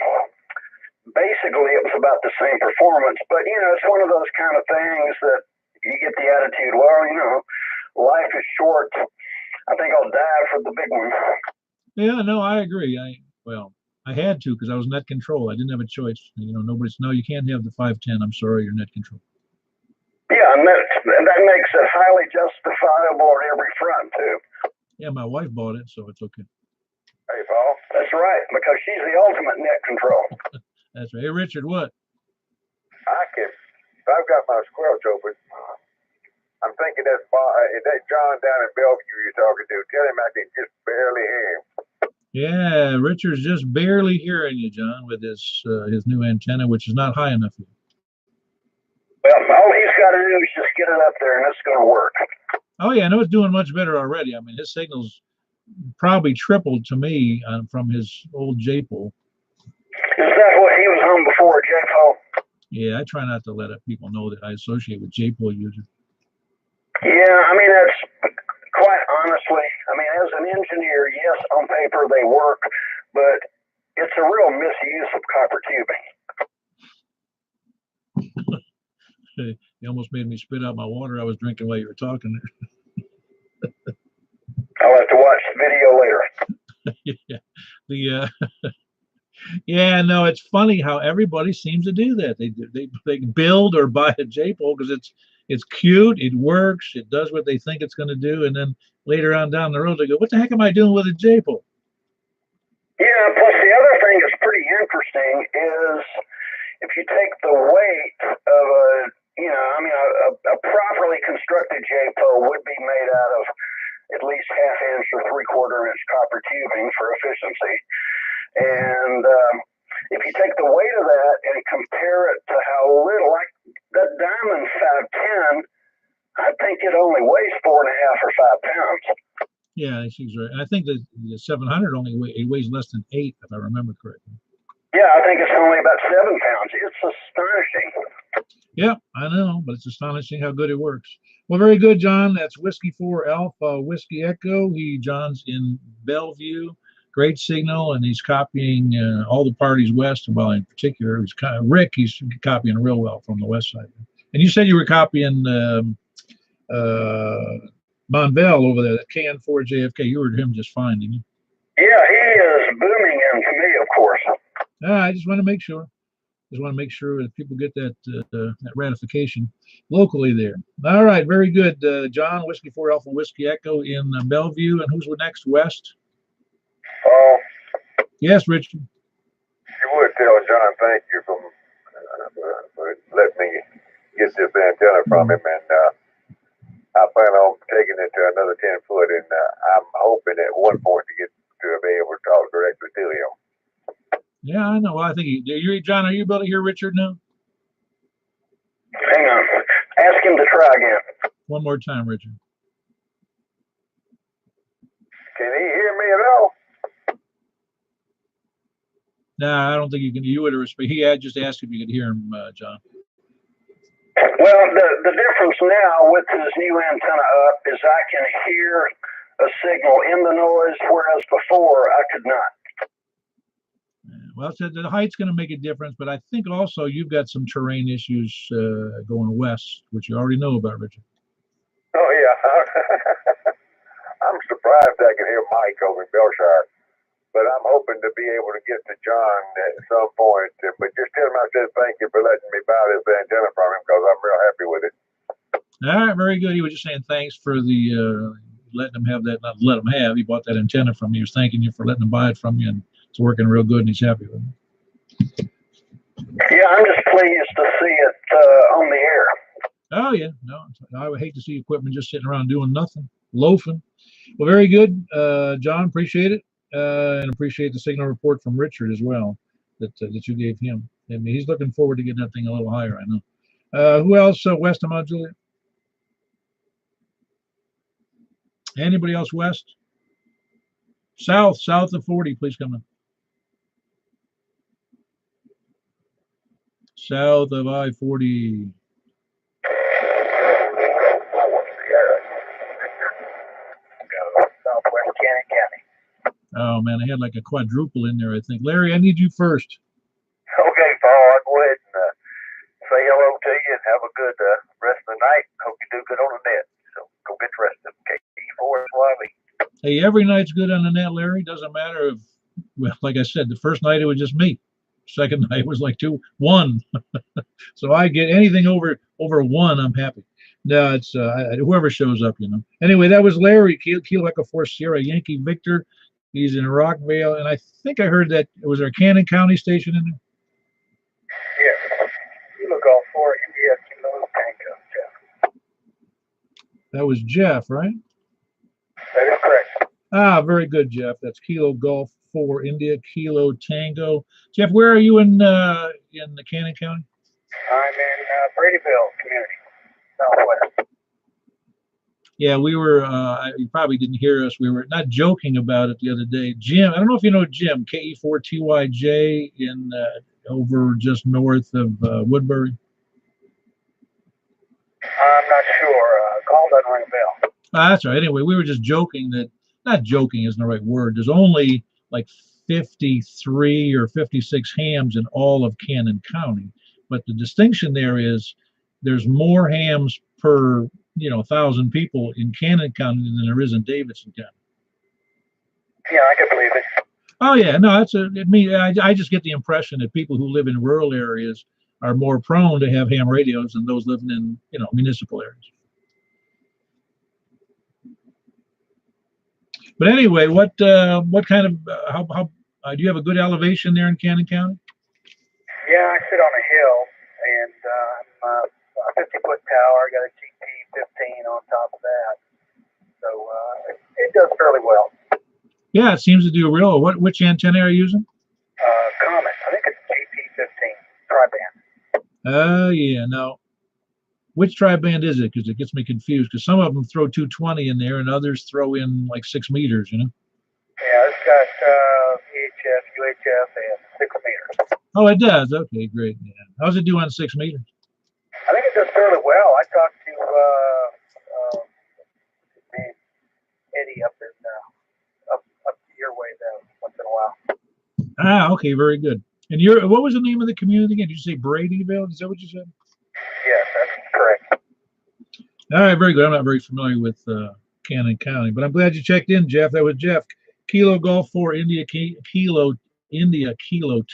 basically it was about the same performance. But it's one of those kind of things that you get the attitude, well, life is short. I think I'll die for the big one. Yeah, no, I agree. I had to because I was net control. I didn't have a choice. No, you can't have the 510. I'm sorry, you're net control. Yeah, and that makes it highly justifiable on every front too. Yeah, my wife bought it, so it's okay. Hey, Paul. That's right, because she's the ultimate net control. That's right. Hey, Richard, what? I've got my squelch open. I'm thinking that John down in Bellevue you're talking to. Tell him I can just barely hear him. Yeah, Richard's just barely hearing you, John, with his new antenna, which is not high enough for you. Well, all he's got to do is just get it up there, and it's going to work. Oh, yeah, I know it's doing much better already. I mean, his signal's probably tripled to me from his old J-pole. Is that what he was on before, J-pole? Yeah, I try not to let people know that I associate with J-pole users. Yeah, I mean, that's quite honestly, as an engineer, yes, on paper they work, but it's a real misuse of copper tubing. You almost made me spit out my water I was drinking while you were talking there. I'll have to watch the video later. Yeah, no, it's funny how everybody seems to do that. They build or buy a J-pole because it's cute, it works, it does what they think it's going to do, and then later on down the road they go, "What the heck am I doing with a J-pole?" Yeah. Plus, the other thing that's pretty interesting is if you take the weight of a properly constructed J-pole would be made out of at least 1/2 inch or 3/4 inch copper tubing for efficiency. And if you take the weight of that and compare it to how little, like that Diamond 510, I think it only weighs 4.5 or 5 pounds. Yeah, she's right. And I think that the 700 it weighs less than 8, if I remember correctly. Yeah, I think it's only about 7 pounds. It's astonishing. Yeah, I know, but it's astonishing how good it works. Well, very good, John. That's Whiskey 4 Alpha Whiskey Echo. John's in Bellevue. Great signal, and he's copying all the parties west. Well, in particular, he's copying real well from the west side. And you said you were copying Monvel over there, that KN4 JFK. You heard him just fine, didn't you? Yeah, he is booming into me, of course. I just want to make sure. That people get that ratification locally there. All right, very good, John. Whiskey 4 Alpha Whiskey Echo in Bellevue. And who's next? West? Oh. Yes, Richard. You would tell John thank you for letting me get this antenna from him, and I plan on taking it to another 10 foot, and I'm hoping at one point to be able to talk directly to him. Yeah, I know. Well, I think John, are you able to hear Richard now? Hang on. Ask him to try again. One more time, Richard. Can he hear me at all? No, I don't think you can. You would have respect. He had just asked if you could hear him, John. Well, the difference now with his new antenna up is I can hear a signal in the noise, whereas before I could not. Well, so the height's going to make a difference, but I think also you've got some terrain issues going west, which you already know about, Richard. Oh, yeah. I'm surprised I can hear Mike over in Belshire, but I'm hoping to be able to get to John at some point. But just tell him I said thank you for letting me buy this antenna from him, because I'm real happy with it. All right, very good. He was just saying thanks for the letting him have that. Not let him have. He bought that antenna from you. He was thanking you for letting him buy it from you, and it's working real good, and he's happy with it. Yeah, I'm just pleased to see it on the air. Oh yeah, no, I would hate to see equipment just sitting around doing nothing, loafing. Well, very good, John. Appreciate it, and appreciate the signal report from Richard as well that you gave him. I mean, he's looking forward to getting that thing a little higher. I know. Who else west of Mount Juliet? Anybody else west? South of 40, please come in. South of I-40. Southwest Cannon County. Oh man, I had like a quadruple in there, I think. Larry, I need you first. Okay, Paul, I'll go ahead and say hello to you and have a good rest of the night. Hope you do good on the net. So go get rested. KE4 Swabby. Hey, every night's good on the net, Larry. Doesn't matter if, well, like I said, the first night it was just me. Second night was like 1. So I get anything over 1, I'm happy. No, it's whoever shows up, you know. Anyway, that was Larry, Kilo Echo 4 Sierra Yankee Victor. He's in Rockvale, and I think I heard that it was our Cannon County station in there. Yes. Kilo Golf 4 India Kilo Tango, Jeff. That was Jeff, right? That is correct. Ah, very good, Jeff. That's Kilo Golf 4 India Kilo Tango. Jeff, where are you in the Cannon County? I'm in Bradyville community, southwest. Yeah, we were, you probably didn't hear us. We were not joking about it the other day. Jim, I don't know if you know Jim, KE4TYJ in over just north of Woodbury. I'm not sure. Call doesn't ring a bell. That's right. Anyway, we were just joking that, not joking isn't the right word. There's only like 53 or 56 hams in all of Cannon County. But the distinction there is there's more hams per 1,000 people in Cannon County than there is in Davidson County. Yeah, I can believe it. Oh yeah, no, I just get the impression that people who live in rural areas are more prone to have ham radios than those living in municipal areas. But anyway, what kind of how do you have a good elevation there in Cannon County? Yeah, I sit on a hill, and I'm a 50-foot tower. Got a GP15 on top of that, so it does fairly well. Yeah, it seems to do real. Which antenna are you using? Comet. I think it's GP15 tri-band. Oh yeah, no. Which tri-band is it? Because it gets me confused. Because some of them throw 220 in there, and others throw in like 6 meters. Yeah, it's got VHF, UHF, and 6 meters. Oh, it does. Okay, great. Yeah. How's it do on 6 meters? I think it does fairly well. I talked to Eddie up your way there once in a while. Ah, okay, very good. And what was the name of the community again? Did you say Bradyville? Is that what you said? Yes, that's correct. All right, very good. I'm not very familiar with Cannon County, but I'm glad you checked in, Jeff. That was Jeff. Kilo Golf 4 India Kilo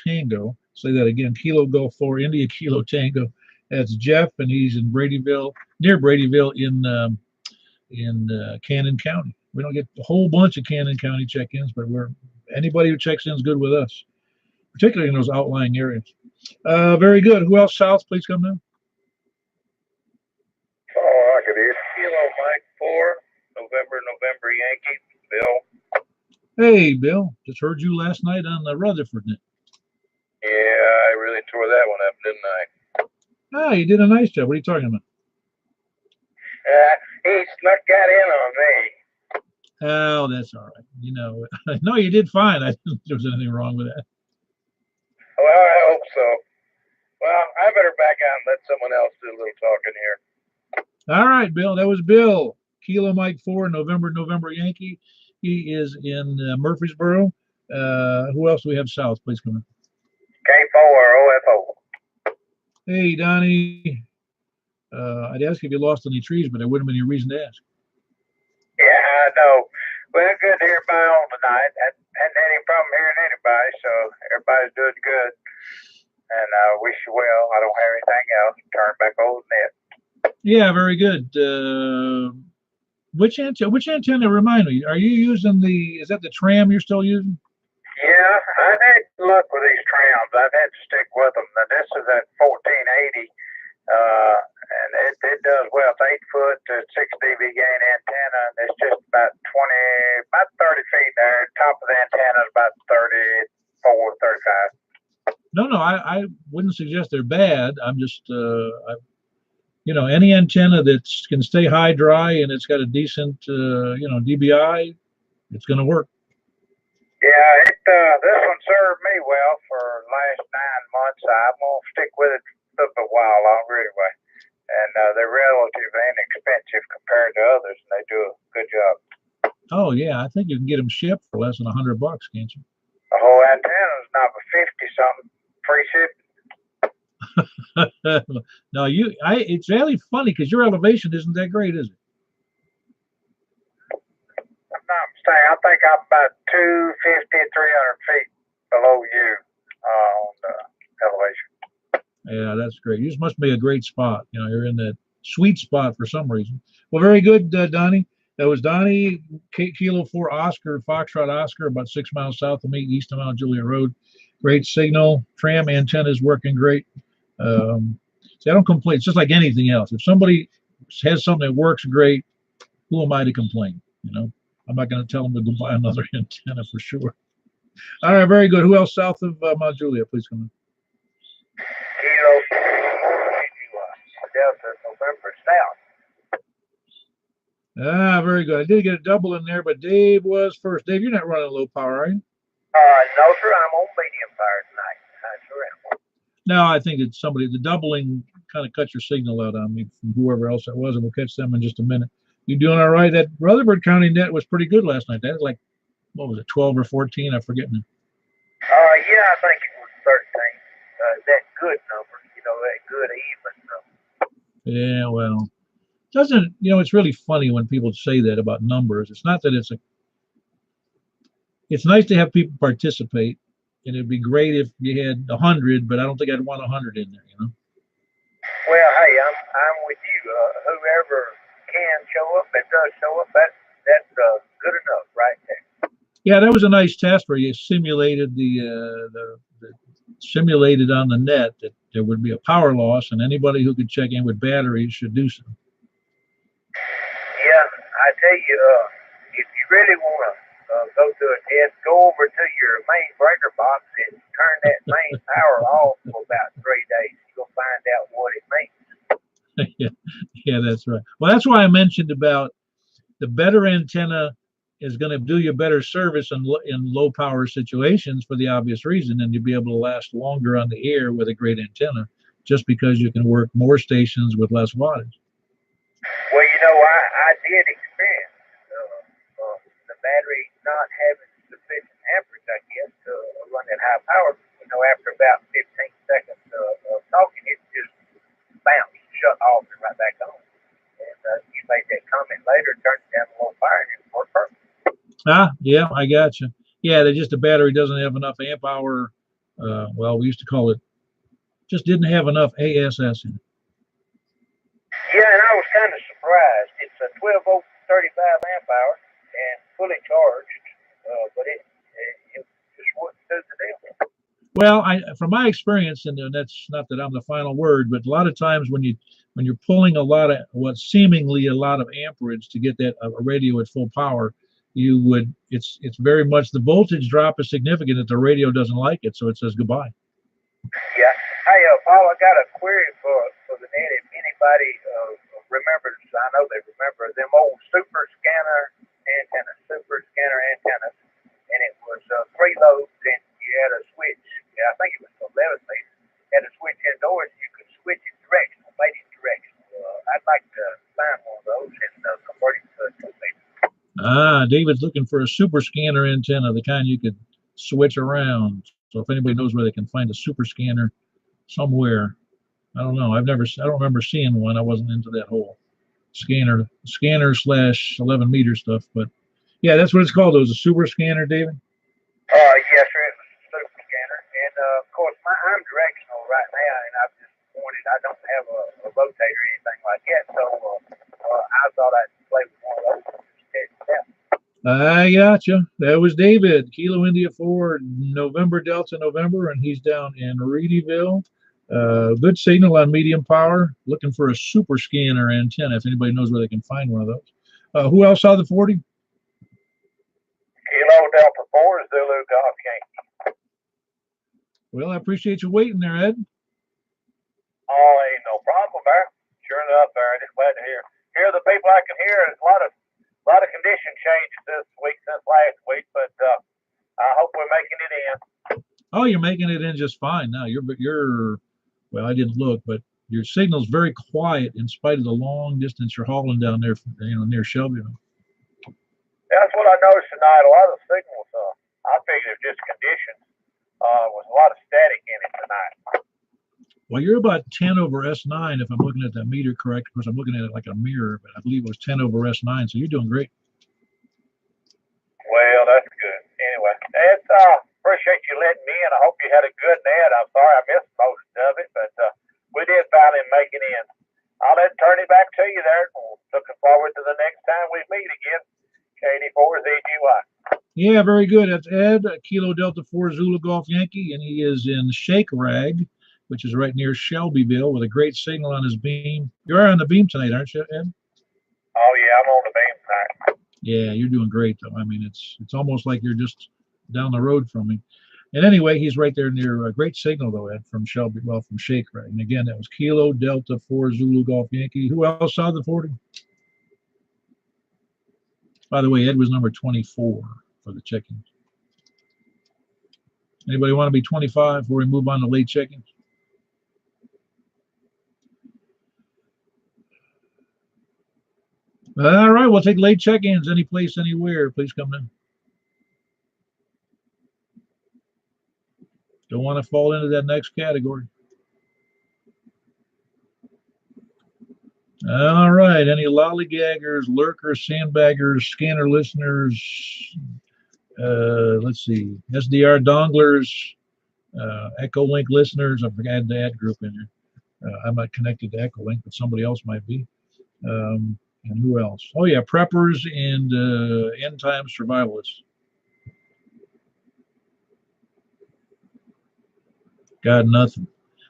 Tango. Say that again. Kilo Golf 4 India Kilo Tango. That's Jeff, and he's in Bradyville, near Bradyville in Cannon County. We don't get a whole bunch of Cannon County check-ins, but anybody who checks in is good with us, particularly in those outlying areas. Very good. Who else south? Please come down. Oh, I could hear. Kilo Mike 4, November Yankee, Bill. Hey, Bill. Just heard you last night on the Rutherford net. Yeah, I really tore that one up, didn't I? Ah, you did a nice job. What are you talking about? He snuck that in on me. Oh, that's all right. No, you did fine. I didn't think there was anything wrong with that. Well, I hope so. Well, I better back out and let someone else do a little talking here. All right, Bill. That was Bill. Kilo Mike 4, November Yankee. He is in Murfreesboro. Who else do we have south? Please come in. K4 OFO. Hey, Donnie. I'd ask if you lost any trees, but there wouldn't have been any reason to ask. Yeah, I know. Well, good to hear everybody on tonight. Hadn't any problem hearing anybody, so everybody's doing good. And I wish you well. I don't have anything else. Turn back over the net. Yeah, very good. Which antenna, remind me, are you using is that the tram you're still using? Yeah, I've had luck with these trams. I've had to stick with them. Now, this is at 1480, and and it does well. It's 8 foot to 6 dB gain antenna, and it's just about 30 feet there. Top of the antenna is about 34, 35. No, I wouldn't suggest they're bad. I'm just, any antenna that can stay high dry and it's got a decent, dBi, it's going to work. Yeah, this one served me well for the last 9 months. I'm gonna stick with it a while longer anyway. And they're relatively inexpensive compared to others, and they do a good job. Oh yeah, I think you can get them shipped for less than $100, can't you? The whole antenna's not but 50 something, free shipping. No, it's really funny because your elevation isn't that great, is it? I'm not mistaken. I think I'm about 250, 300 feet below you on the elevation. Yeah, that's great. You must be a great spot. You're in that sweet spot for some reason. Well, very good, Donnie. That was Donnie, Kilo 4 Oscar, Foxtrot Oscar, about 6 miles south of me, east of Mount Juliet Road. Great signal. Tram antenna is working great. See, I don't complain. It's just like anything else. If somebody has something that works great, who am I to complain? I'm not going to tell them to go buy another antenna for sure. All right, very good. Who else south of Mount Juliet? Please come in. Kilo Delta November south. Ah, very good. I did get a double in there, but Dave was first. Dave, you're not running low power, are you? No, sir. I'm on medium power tonight. I sure am. No, I think it's the doubling kind of cut your signal out on me from whoever else that was, and we'll catch them in just a minute. You doing all right? That Rutherford County net was pretty good last night. That was like, what was it, 12 or 14? I forget now. Yeah, I think it was 13. That good number, that good even number. Yeah, well, it's really funny when people say that about numbers. It's not that it's nice to have people participate, and it'd be great if you had 100, but I don't think I'd want 100 in there, Well, hey, I'm with you. Whoever can show up and does show up, that's good enough right there. Yeah, that was a nice test where you simulated simulated on the net that there would be a power loss, and anybody who could check in with batteries should do so. Yeah, I tell you, if you really want to go to a test, go over to your main breaker box and turn that main power off for about 3 days. You'll find out what it means. Yeah, that's right. Well, that's why I mentioned about the better antenna is going to do you better service in low power situations for the obvious reason, and you'll be able to last longer on the air with a great antenna, just because you can work more stations with less wattage. Well, I did experience the battery not having sufficient amperage, I guess, to run at high power. After about 15 seconds of talking, it just bounced, shut off, and right back on. And you made that comment later, turned it down a little fire, and it worked perfect. Yeah, I got you. Yeah, the battery doesn't have enough amp hour. We used to call it, just didn't have enough ASS in it. Yeah, and I was kind of surprised. It's a 12 volt, 35 amp hour, and fully charged, but it just wouldn't do the deal. Well, from my experience, and that's not that I'm the final word, but a lot of times when you're pulling what's seemingly a lot of amperage to get that a radio at full power, it's very much the voltage drop is significant that the radio doesn't like it, so it says goodbye. Yeah. Hey, Paul, I got a query for the net. If anybody remembers, I know they remember them old super scanner antennas, and it was 3 loads, and you had a switch. Yeah, I think it was 11 meters. Had a switch indoors. You could switch it directional, made it directional. I'd like to find one of those and convert it to a 2 meter. David's looking for a super scanner antenna, the kind you could switch around. So if anybody knows where they can find a super scanner somewhere, I don't know. I don't remember seeing one. I wasn't into that whole scanner / 11 meter stuff, but yeah, that's what it's called. It was a super scanner, David. Yes, sir. It was a super scanner, and of course, I'm directional right now, and I've just pointed. I don't have a rotator or anything like that, so I thought I'd play with one of those. I gotcha. That was David, Kilo India 4, November Delta November, and he's down in Reedyville. Good signal on medium power. Looking for a super scanner antenna if anybody knows where they can find one of those. Who else saw the 40? Kilo Delta 4 Zulu Golf Yankee. Well, I appreciate you waiting there, Ed. Oh, ain't no problem, man. Sure enough, there. Just glad to hear the people I can hear. There's a lot of condition changes this week since last week, but I hope we're making it in. Oh, you're making it in just fine now. You're well, I didn't look, but your signal's very quiet in spite of the long distance you're hauling down there, near Shelbyville. That's what I noticed tonight. A lot of signals. I figured it was just conditions. Was a lot of static in it tonight. Well, you're about 10 over S9 if I'm looking at that meter correct. Of course, I'm looking at it like a mirror, but I believe it was 10 over S9, so you're doing great. Well, that's good. Anyway, Ed, appreciate you letting me in. I hope you had a good net. I'm sorry I missed most of it, but we did finally make it in. I'll turn it back to you there. Looking forward to the next time we meet again. K84 ZGY. Yeah, very good. That's Ed, Kilo Delta 4 Zulu Golf Yankee, and he is in Shake Rag, which is right near Shelbyville, with a great signal on his beam. You're on the beam tonight, aren't you, Ed? Oh yeah, I'm on the beam tonight. Yeah, you're doing great, though. I mean, it's almost like you're just down the road from me. And anyway, he's right there near a great signal, though, Ed, from from Shake Rag. And again, that was Kilo Delta 4 Zulu Golf Yankee. Who else saw the 40? By the way, Ed was number 24 for the check-ins. Anybody want to be 25 before we move on to late check-ins? All right, we'll take late check-ins. Any place, anywhere. Please come in. Don't want to fall into that next category. All right, any lollygaggers, lurkers, sandbaggers, scanner listeners, let's see, SDR donglers, Echolink listeners. I forgot the ad group in here. I'm not connected to Echolink, but somebody else might be. And who else? Oh, yeah, preppers and end time survivalists. Got nothing.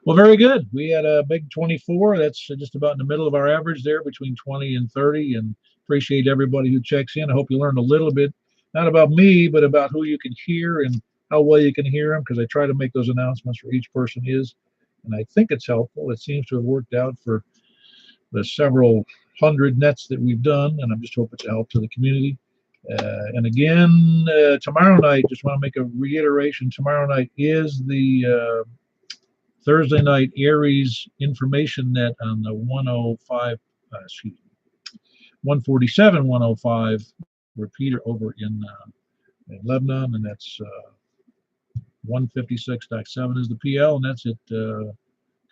Well, very good. We had a big 24. That's just about in the middle of our average there, between 20 and 30. And appreciate everybody who checks in. I hope you learned a little bit, not about me, but about who you can hear and how well you can hear them, because I try to make those announcements for each person is. And I think it's helpful. It seems to have worked out for the several hundred nets that we've done, and I just hope it's a help to the community. And again, tomorrow night, just want to make a reiteration. Tomorrow night is the Thursday night Aries information net on the 147, 105 repeater over in Lebanon, and that's 156.7 is the PL, and that's it.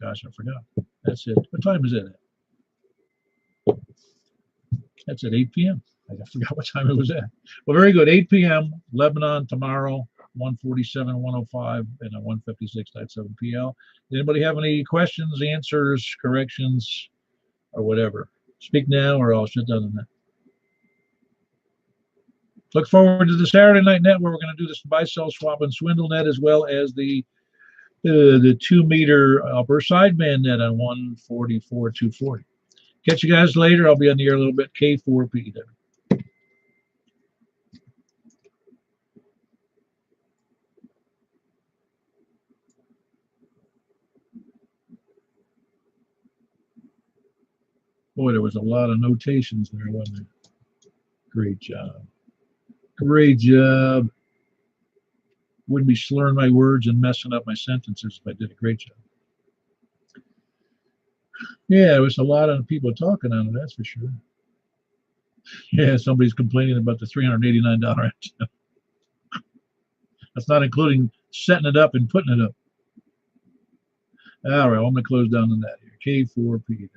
Gosh, I forgot. That's it. What time is it at? That's at 8 p.m. I forgot what time it was at. Well, very good. 8 p.m. Lebanon tomorrow. 147, 105, and a 156.7 PL. Anybody have any questions, answers, corrections, or whatever? Speak now, or I'll shut down the net. Look forward to the Saturday night net where we're going to do this buy, sell, swap, and swindle net, as well as the 2-meter upper sideband net on 144, 240. Catch you guys later. I'll be on the air a little bit. K4P there. Boy, there was a lot of notations there, wasn't there? Great job. Great job. Wouldn't be slurring my words and messing up my sentences if I did a great job. Yeah, there was a lot of people talking on it, that's for sure. Yeah, somebody's complaining about the $389 antenna. That's not including setting it up and putting it up. All right, well, I'm going to close down the net here. K4P.